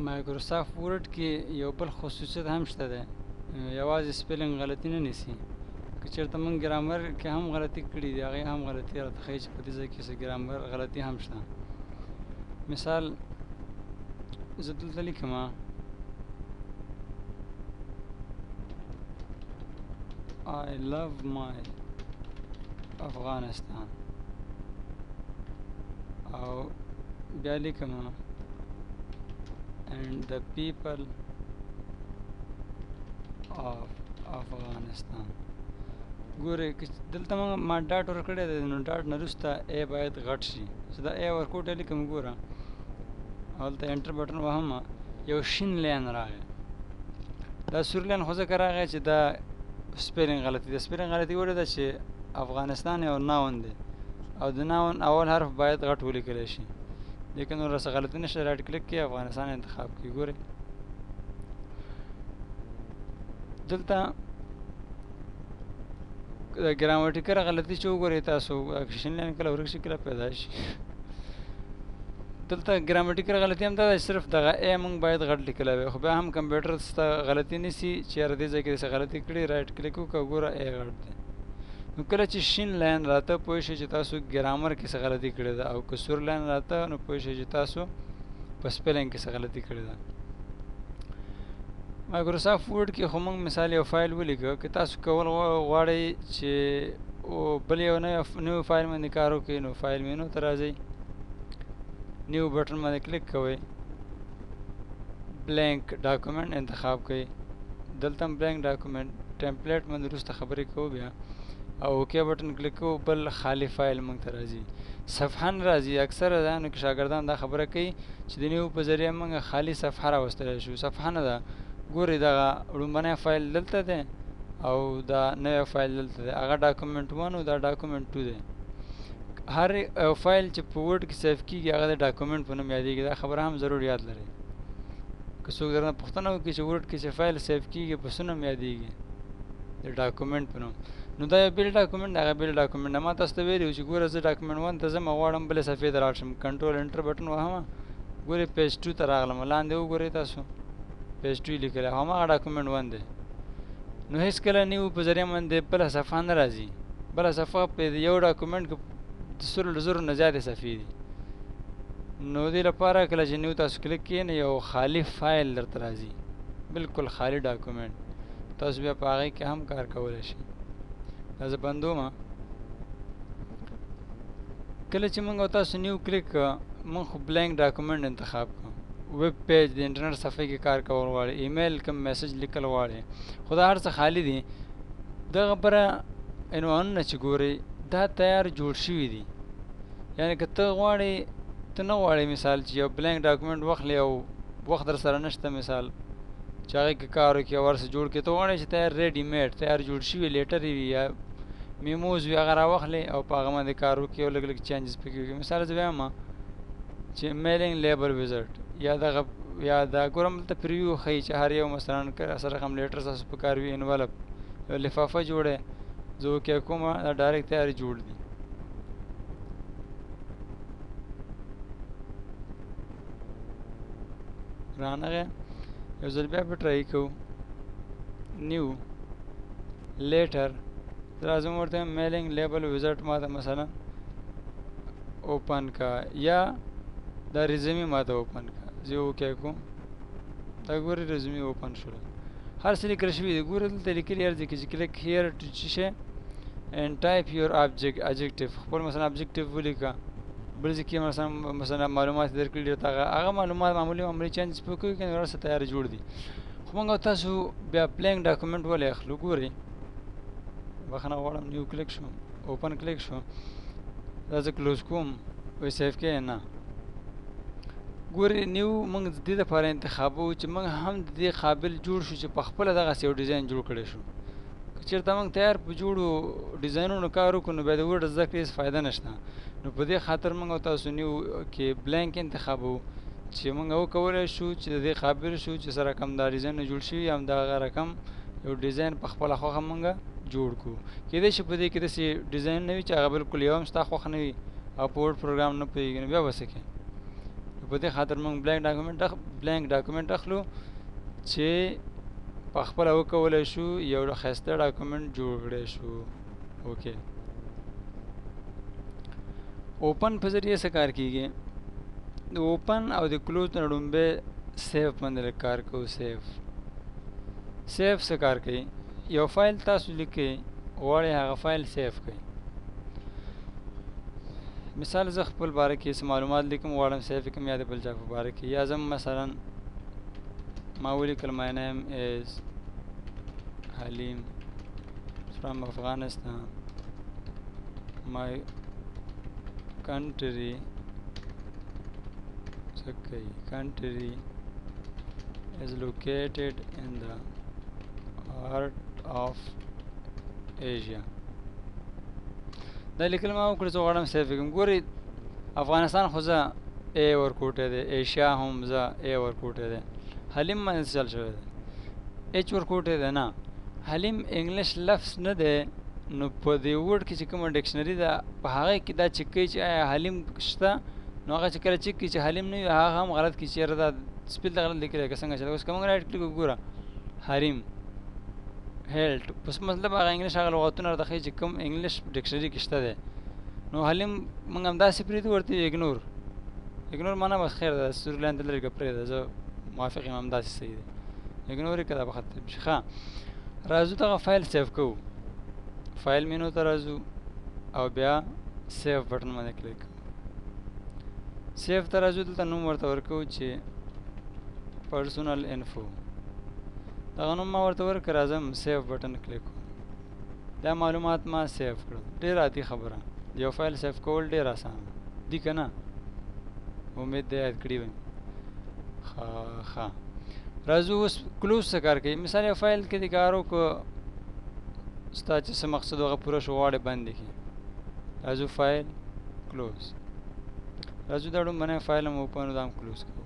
مایکروسافټ ورډ کې یو بل خصوصیت هم شته دی، یوازې سپیلنګ غلطي نه نیسي. که چېرته موږ ګرامر کې هم غلطي کړي دي هغې هم غلطي راته ښیي چې په دې ځای کې څه ګرامر غلطي هم شته. مثال زه دلته لیکم I love my افغانستان او بیا لیکم and the people of افغانستان. ګورئ دلته ما ډاټ ورکړی دی نو ډاټ نه وروسته ای باید غټ شي. چې دا ای ورکوټی لیکم ګوره هلته انټر بټن وهم یو شین لین راغی. دا سور لین خو ځکه راغی چې دا سپیلنګ غلطي ده. سپیلنګ غلطي ولې ده چې افغانستان یو ناون دی او د ناون اول حرف باید غټ ولیکلی شي، لیکن ورسه غلطي نشته. رایټ کلیک کې افغانستان انتخاب کړي. ګورئ دلته ګرامټیکل غلطي چې وګورئ تاسو شین لاین کله ورک شي کله پیدا شي. دلته ګرامټیکل غلطي هم دا ده چې صرف دغه ای موږ باید غټ لیکلی وی، خو بیا هم کمپیوټر ستا غلطي نیسي چې یاره دې ځای کې څه غلطي کړې رایټ کلیک وکړه ګوره ای غټ دی. نو کله چې شین لاین راته پوه شئ چې تاسو ګرامر کې څه غلطي کړې ده، او که سور لاین راته نو پوه شئ چې تاسو په سپیلنګ کې څه غلطي کړې ده. مایکروسافټ ورډ کې خو موږ مثال یو فایل ولیکه، که تاسو کول غواړئ چې بل یو نوی فایل باندې کار وکړئ نو فایل مینو ته راځئ، نیو بټن باندې کلیک کوئ، بلینک ډاکومنټ انتخاب کړئ. دلته هم بلینک ډاکومنټ ټمپلیټ باندې وروسته خبرې کوو بیا او اوکې بټن کلیک کوو، بل خالی فایل موږ ته راځي. صفحه نه راځي. اکثره ځایانو کې شاګردان دا خبره کوي چې د نیو په ذریعه موږ خالی صفحه راوستلی شو. صفحه نه ده. ګورئ دغه لومړنی فایل دلته دی او دا نوی فایل دلته دی. هغه ډاکومنټ 1 او دا ډاکومنټ 2 دی. هر فایل چې په ورډ کې سیف کېږي هغه د ډاکومنټ په نوم یادېږي. دا خبره هم ضرور یاد لرئ. که څوک درنه پوښتنه وکړي چې ورډ کې چې فایل سیف کېږي په څه نوم یادېږي؟ د ډاکومنټ په نوم. نو دا یو بل ډاکومنټ هغه بل ډاکومنټ ما تاسو ته ویلي و چې ګوره زه ډاکومنټ 1 ته ځم غواړم بلې صفحې ته لاړ شم، کنټرول انټر بټن وهم ګورئ پیج 2 ته راغلم. لاندې وګورئ تاسو پیج 2 لیکلی هماغه ډاکومنټ 1 دی. نو هېڅکله نیو په ذریعه باندې بله صفحه نه راځي. بله صفحه په یو ډاکومنټ کې د زرو نه زیاتې صفحې دي. نو دې لپاره کله چې نیو تاسو کلیک کړئ نو یو خالی فایل درته راځي، بالکل خالی ډاکومنټ. تاسو بیا په هغې کې هم کار کولی شئ. دا زه بندوم. کله چې موږ او تاسو نیو کلیک کړه موږ خو بلینک ډاکومنټ انتخاب کړو. ویب پیج د انټرنیټ صفحې کې کار کول غواړئ، ایمیل کوم میسج لیکل غواړئ، خو دا هر څه خالی دي. دغه بره عنوانونه چې ګورئ دا تیار جوړ شوي دي. یعنې که ته غواړې ته نه غواړې مثال چې یو بلینک ډاکومنټ واخلې او وخت در سره نشته مثال چې هغې کې کار وکړې او ورسې جوړ کړې، ته غواړې چې تیار ریډي میډ تیار جوړ شوي لیټرې وي یا میموز وي هغه راواخلې او په هغه باندې کار وکړې او لږ لږ چینجز پکې وکړې. مثال زه وایم چې میلینګ لیبل وزټ یا دغه یا دا ګورم دلته پریویو ښیي چې هر یو مثلا سره رقم لیټر تاسو په کار وي انولپ یو لفافه جوړی زه اوکې کوم دا ډایرکټ تیارې جوړ دي. رانغی یو ځل بیا به ټرای کوو. نیو لیټر راځم ورته میلینګ لیبل وزټ ما ته مثلا اوپن کا یا دا ریزمی ما ته اوپن کا زه اوکې کوم. دا ګورئ ریزمی اوپن شول. هر څه لیکل شوي دي. ګوره دلته لیکلي هر ځای کې چې کلیک هیر ټو چې شی اینډ ټایپ یور اجکټیو خپل مثلا اجکټیو ولیکه. بل ځای کې مثلا معلومات درکړي دي هغه معلومات معمولي چینجز پکې کوي که ورسره تیار جوړ دي. خو موږ تاسو بیا بلینک ډاکومنټ ولې اخلو؟ ګورئ بخښنه غواړم نیو کلیک شو اوپن کلیک شو دا زه کلوز کوم وایي سیف کې نه. ګورئ نیو موږ د دې دپاره انتخابوو چې موږ هم د دې قابل جوړ شو چې په خپله دغسې یو ډیزاین جوړ کړی شو. که چېرته موږ تیار په جوړو ډیزاینونو کار وکړو نو بیا د ورډ زده کړې هېڅ فایده نشته. نو په دې خاطر موږ تاسو نیو کې بلینک انتخابوو چې موږ وکولی شو چې د دې قابل شو چې سره کم دا ډیزاینونه جوړ شوي همدغه رقم یو ډیزاین په خپله خوښه موږ جوړ کړو. کېدای شي په دې کې داسې ډیزاین نه وي چې هغه بلکل یو هم ستا خوښه نه وي او په ورډ پروګرام نه پوهېږي نو بیا به څه کوې؟ په دې خاطر موږ بلانک ډاکومنټ اخلو چې په خپل وکولای شو یو ښایسته ډاکومنټ جوړ کړی شو. اوکې اوپن په ذریعه څه کار کیږي؟ د اوپن او د کلوز نه ډومبه سیف باندې کار کوو. سیف څه کار کوي؟ یو فایل تاسو لیکئ غواړئ هغه فایل سیف کړئ. مثال زه خپل باره کې څه معلومات لیکم غواړم سیف کړم یا د بل چا په باره کې، یا زه مثلا ما ولیکل my name is Halim from Afghanistan, my country is located in the heart of Asia. دا لیکل ما وکړ چې غواړم سیف کړم. ګورئ افغانستان خو زه A ورکوټی دی، ایشیا هم زه A ورکوټی دی، حلیم باندې څه چل شوی دی؟ H ورکوټی دی. نه، حلیم انګلیش لفظ نه دی، نو په دې ورډ کې چې کومه ډکشنري ده په هغه کې دا چک کوي چې آیا حلیم شته، نو هغه چې کله چک کوي چې حلیم نه وي هغه هم غلط کوي چې یاره دا سپیل ته غلط لیکلی که څنګه چې اوس که موږ رایټ کلیک وګوره حریم هیلټ پس مطلب هغه انګلیش هغه لغتونه راته ښایي چې کوم انګلیش ډکشنري کې شته دی، نو حلیم موږ همداسې پرېږدو ورته اګنور معنا بس خیر ده، سوري لاین ته لرې کړه پرېږده، زه موافق یم همداسې صحیح دی، اګنور یې که دا به ختم شي. ښه راځو دغه فایل سیف کوو، فایل مینو ته راځو او بیا سیف بټن باندې کلیک کوو. سیف ته راځو، دلته نوم ورته ورکوو چې پرسونل انفو، دغه نوم ما ورته ورکړه، راځم سیف بټن کلیک کوم. دا معلومات ما سیف کړل. ډېر عادي خبره، یو فایل سیف کول ډېر اسانه دي که نه؟ امید دی یاد کړي ویم. ښه راځو اوس کلوز څه کار کوي؟ مثال یو فایل کې دې کار وکړو ستا چې څه مقصد هغه پوره شو غواړې بند یې کړي، راځو فایل کلوز، راځو دا ډومبنی فایل هم اوپن و دا هم کلوز کوو.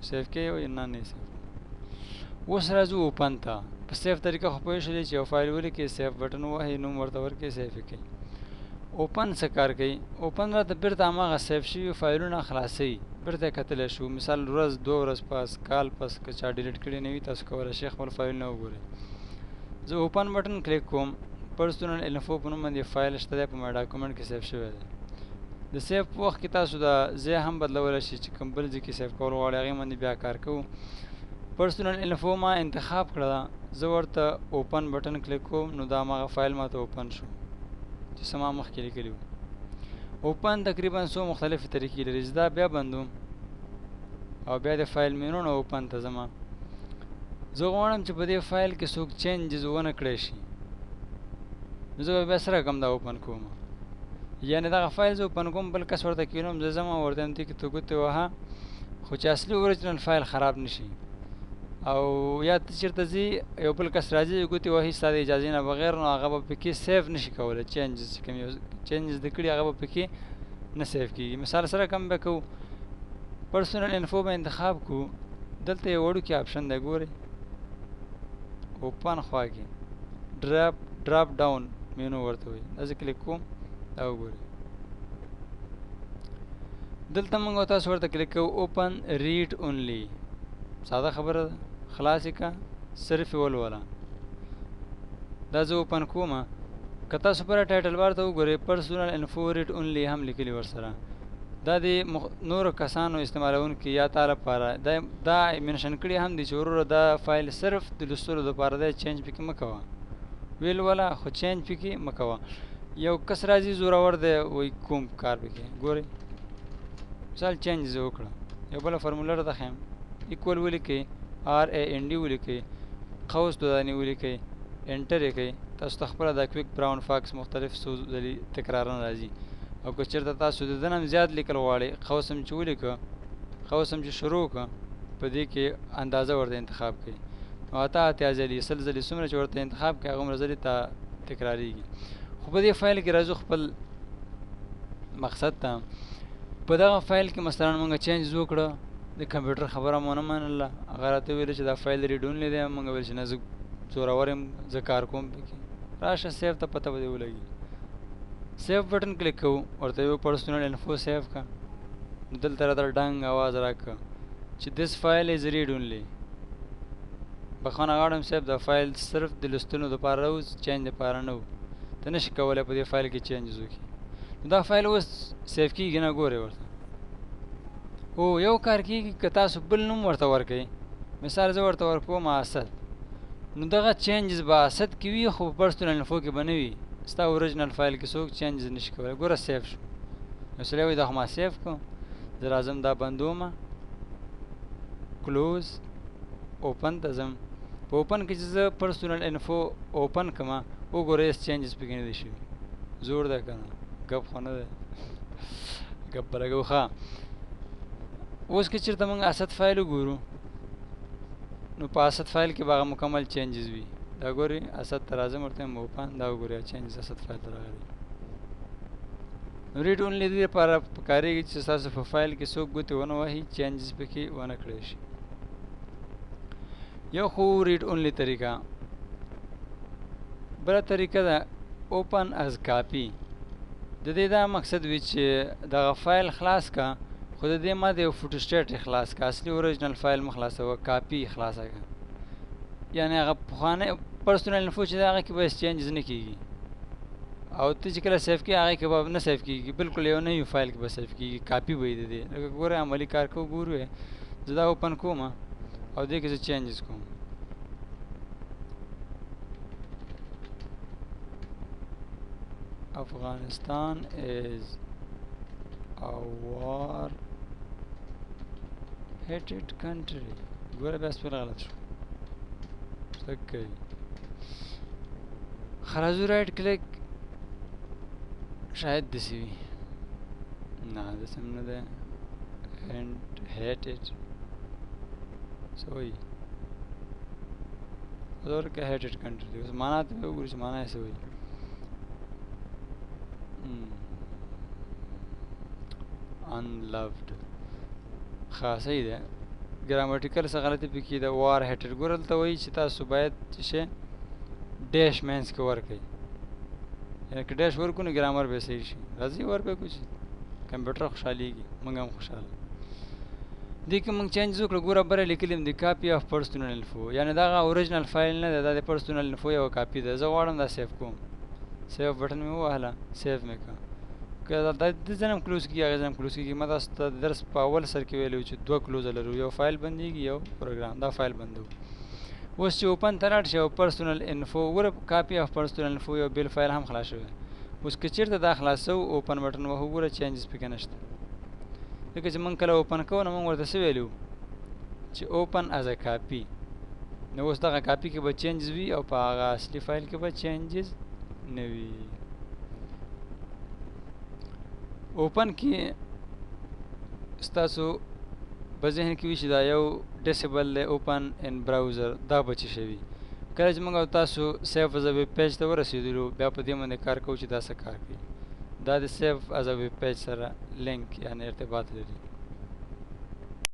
سیف کوي یا نه نه سیف. اوس راځو اوپن ته. په سیف طریقه خو پوه شولې چې یو فایل ولیکئ، سیف بټن ووهئ، نوم ورته ورکړئ، سیف یې کړئ. اوپن څه کار کوي؟ اوپن راته بیرته هماغه سیف شوي فایلونه خلاصوي، بیرته یې کتلی شو. مثال ورځ، 2 ورځ پس، کال پس که چا ډیلیټ کړي نه وي تاسو کولی شئ خپل فایلونه وګورئ. زه اوپن بټن کلیک کوم، پرسونل انفو په نوم باندې فایل شته دی، په مای ډاکومنټ کې سیف شوی دی. د سیف په وخت کې تاسو دا ځای هم بدلولی شئ چې کوم بل ځای کې سیف کول غواړئ هغې باندې بیا کار کوو. پرسونل انفو ما انتخاب کړه ده، زه ورته اوپن بټن کلیک کوم، نو دا هماغه فایل ما ته اوپن شو چې څه ما مخکې لیکلي وو. اوپن تقریبا څو مختلفې طریقې لري، زه دا بیا بندوم او بیا د فایل مینو نه اوپن ته ځم. زه غواړم چې په دې فایل کې څوک چینجز ونه کړی شي، نو زه به بیا سره کوم دا اوپن کوم، یعنې دغه فایل زه اوپن کوم بل کس ورته کینوم، زه ځم ورته یم کې ته ګوتې وهه خو چې اصلي اوریجنل فایل خراب نشي، او یا ته چېرته ځي یو بل کس راځي ګوتې وهي ستا د اجازې نه بغیر، نو هغه به پکې سیف نشي کولی، چینجز چې کوم یو چینجز دې کړي هغه به پکې نه سیف کېږي. مثال سره کوم به کوو، پرسونل انفو به انتخاب کوو، دلته یو وړوکی آپشن دی ګورئ اوپن خوا کې ډراپ ډاون مینو ورته وایي، دا زه کلیک کوم، دا وګورئ دلته موږ تاسو ورته کلیک کوو اوپن ریډ اونلی، ساده خبره ده، خلاص یې که صرف یې ولوله. دا زه اوپن کوم، که تاسو پر ټایټل بار ته وګورئ پرسونل انفو ریډ اونلی هم لیکلي ورسره، دا د نورو کسانو استعمالونکي یا تا لپاره دا منشن کړي هم دي چې وروره دا فایل صرف د لوستلو دپاره دی، چینج پکې مه کوه، ویلوله خو چینج پکې مه کوه. یو کس راځي زورور دی وایي کوم کار پکې ګورئ، مثال چینج زه وکړه، یو بله فارموله راته ښیم، ایکول ولیکئ، RAND ولیکئ، قوس دو دانې ولیکئ، انټر یې کئ، تاسو ته خپله دا کویک براون فاکس مختلف څو ځلې تکرارا راځي. او که چېرته تاسو د ده نه هم زیات لیکل غواړئ، قوس هم چې ولیکه، قوس هم چې شروع کړه، په دې کې اندازه ورته انتخاب کړئ، نو اتیا ځلې 100 ځلې څومره چې ورته انتخاب کړئ هغومره ځلې ته تکراریږي. خو په دې فایل کې راځو خپل مقصد ته. په دغه فایل کې مثلا موږ چینجز وکړه، د کمپیوټر خبره مو نه منله، هغه راته ویل چې دا فایل ریډ اونلی دی، موږ ویل چې نه زه زورور یم، زه کار کوم پکې، راشه سیف ته پته به دې ولګي. سیف بټن کلیک کوو، ورته یو پرسونل انفو سیف کا، نو دلته راته ډنګ اواز راکړه چې this file is read only. بخښنه غواړم صاحب دا فایل صرف د لوستلو دپاره و، چینج دپاره نه و. ته نشي کولی په دې فایل کې چینجز وکړي. نو دا فایل اوس سیف کېږي نه، ګورئ ورته. او یو کار کېږي که تاسو بل نوم ورته ورکئ، مثال زه ورته ورکوم اسد، نو دغه چینجز به اسد کې وي خو په پرسنل انفو کې به نه وي. ستا اوریجنل فایل کې څوک چینجز نشي کولی. ګوره سیف شو. یو سړی وایي دا خو ما سیف کړم، زه راځم دا بندومه، کلوز، اوپن ته ځم. په اوپن کې چې زه پرسنل انفو اوپن کړم، وګوره هېڅ چینجز پکې نه دي شوي. زوړ دی که نه؟ ګپ خو نه دی، ګپ به لګوو. ښه، اوس که چېرته موږ اسد فایل وګورو، نو په اسد فایل کې به هغه مکمل چینجز وي. دا ګورئ اسد ته راځم، ورته یم اوپن، دا وګورئ چینجز اسد فایل ته راغلي. نو ریډ اونلی دې لپاره پکارېږي چې ستاسو په فایل کې څوک ګوتې ونه وهي، چینجز پکې ونه کړی شي. یو خو ریډ اونلی طریقه. بله طریقه ده اوپن از کاپي. د دې دا مقصد وي چې دغه فایل خلاص کا، خو د دې ما د یو فوټوسټیټ خلاص کا، اصلي اوریجنل فایل مه خلاصوه، کاپي خلاصه کا. یعنې هغه پخوانی پرسنل انفو چې دی هغه کې به هېڅ چینجز نه کېږي، او ته چې کله سیف کړې هغې کې به نه سیف کېږي، بلکل یو نوي فایل کې به سیف کېږي، کاپي به وي د دې. لکه ګورئ عملي کار کوو، ګورو زه دا اوپن کوم او دې کې زه چینجز کوم. افغانستان is a war hated country. ګوره بیا سپیل غلط شو، څه کوي. خرازو رایټ کلیک شاید داسې وي، نه داسې هم نه دی. hated څه وایي، ورکه hated country دی. اوس معنا ته وګورو چې معنا یې څه وایي. unloved. ښه صحیح ده، ګرامټیکل څه غلطي پکې ده. وار هیټر ګوره دلته وایي چې تاسو باید څه شی ډیش مینس کې ورکړئ، یعنې که ډیش ورکړو نو ګرامر به صحیح شي. راځئ ورکړو چې کمپیوټر خوشحالېږي، موږ هم خوشحاله. دې کې موږ چینجز وکړو، ګوره بره لیکلي م دي کاپي اف پرسنل انفو، یعنې دغه اوریجنل فایل نه دی، دا د پرسنل انفو یوه کاپي ده. زه غواړم دا سیف کوم، سیف بټن مې ووهله، سیف مې کړه. که دا د ځای نه هم کلوز کېږي، هغې ځای هم کلوز کېږي. ما تاسو ته د درس په اول سر کې ویلي وو چې دوه کلوزه لرو، یو فایل بندېږي، یو پروګرام. دا فایل بندوو. اوس چې اوپن ته لاړ شي او پرسنل انفو ګوره، کاپي اف پرسنل انفو یو بل فایل هم خلاص شوی. اوس که چېرته دا خلاصوو، اوپن بټن وهو، ګوره چینجز پکې نشته. ځکه چې موږ کله اوپن کوو نو موږ ورته څه ویلي وو چې اوپن از ا کاپي. نو اوس دغه کاپي کې به چینجز وي او په هغه اصلي فایل کې به چینجز نه وي. اوپن کې ستاسو په ذهن کې وي چې دا یو ډیسیبل دی، اوپن ان براوزر. دا به څه شوي کله چې موږ او تاسو سیف از ا ویب پیج ته ورسېدلو، بیا په دې باندې کار کوو چې دا څه کار کوي. دا د سیف از ا ویب پیج سره لینک یعنې ارتباط لري.